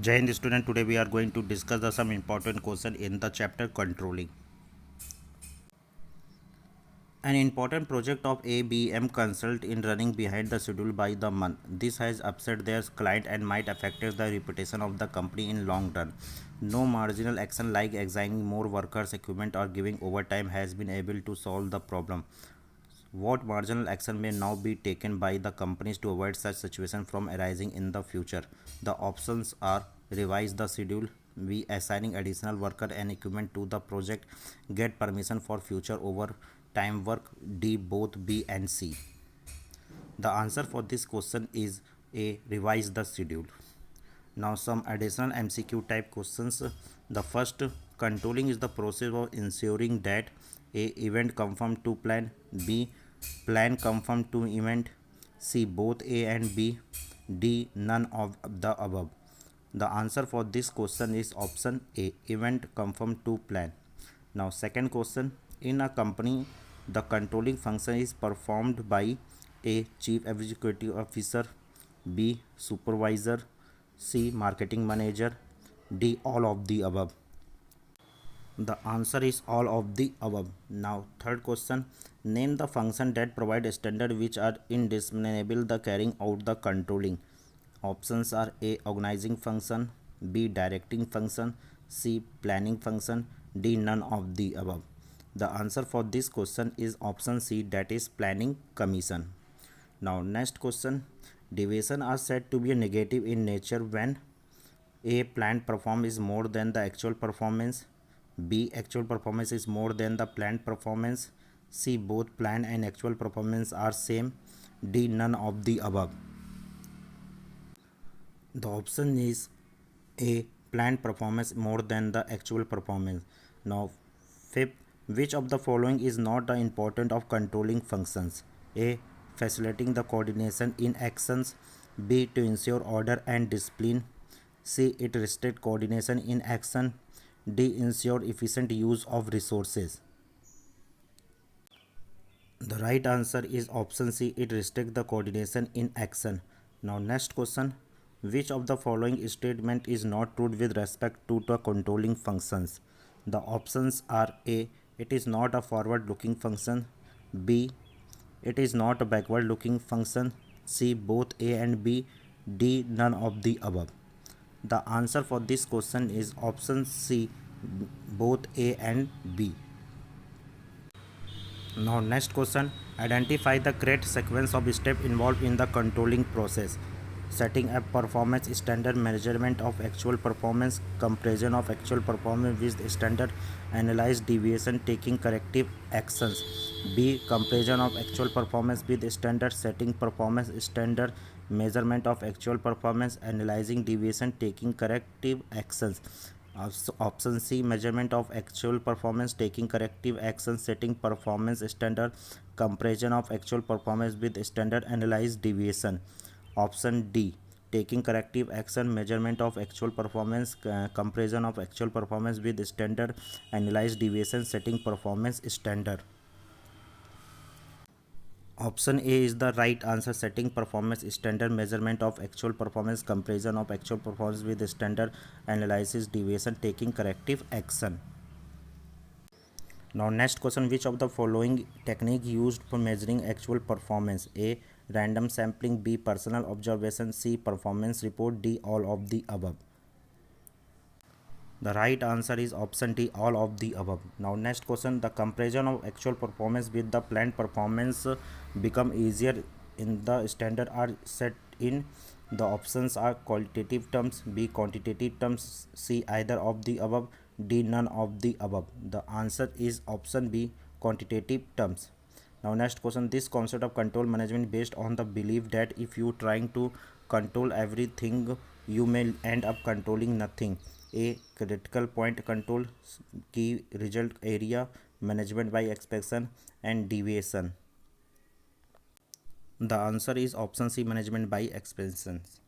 Jai Hind student, today we are going to discuss some important question in the chapter controlling. An important project of ABM Consult in running behind the schedule by the month. This has upset their client and might affect the reputation of the company in long run. No marginal action like assigning more workers, equipment or giving overtime has been able to solve the problem. What marginal action may now be taken by the companies to avoid such situation from arising in the future? The options are: revise the schedule, B, assigning additional worker and equipment to the project, get permission for future overtime work, D, both B and C. The answer for this question is A, revise the schedule. Now some additional MCQ type questions. The first, controlling is the process of ensuring that A, event conform to plan, B, plan conform to event, C, both A and B, D, none of the above. The answer for this question is option A, event conform to plan. Now second question, in a company the controlling function is performed by A, chief executive officer, B, supervisor, C, marketing manager, D, all of the above. The answer is all of the above. Now third question, name the function that provide standard which are indispensable the carrying out the controlling. Options are A, organizing function, B, directing function, C, planning function, D, none of the above. The answer for this question is option C, that is planning commission. Now next question, deviation are said to be negative in nature when A, planned performance is more than the actual performance, B, actual performance is more than the planned performance, C, both planned and actual performance are same, D, none of the above. The option is A, planned performance more than the actual performance. Now fifth, which of the following is not the important of controlling functions? A, facilitating the coordination in actions, B, to ensure order and discipline, C, it restricts coordination in action, D, ensure efficient use of resources. The right answer is option C, it restricts the coordination in action. Now next question, which of the following statement is not true with respect to the controlling functions? The options are A, it is not a forward looking function, B, it is not a backward looking function, C, both A and B, D, none of the above. The answer for this question is option C, both A and B. Now next question, identify the correct sequence of steps involved in the controlling process. Setting up performance standard, measurement of actual performance, comparison of actual performance with standard, analyze deviation, taking corrective actions. B, comparison of actual performance with standard, setting performance standard, measurement of actual performance, analyzing deviation, taking corrective actions. Option C, measurement of actual performance, taking corrective actions, setting performance standard, comparison of actual performance with standard, analyze deviation. Option D, taking corrective action, measurement of actual performance, comparison of actual performance with standard, analyze deviation, setting performance standard. Option A is the right answer, setting performance standard, measurement of actual performance, comparison of actual performance with standard, analysis deviation, taking corrective action. Now next question, which of the following technique used for measuring actual performance? A, random sampling, B, personal observation, C, performance report, D, all of the above. The right answer is option D, all of the above. Now next question, the comparison of actual performance with the planned performance become easier in the standard are set in. The options are qualitative terms, B, quantitative terms, C, either of the above, D, none of the above. The answer is option B, quantitative terms. Now next question, this concept of control management based on the belief that if you trying to control everything you may end up controlling nothing. A, critical point control, key result area, management by expectation, and deviation. The answer is option C, management by expectations.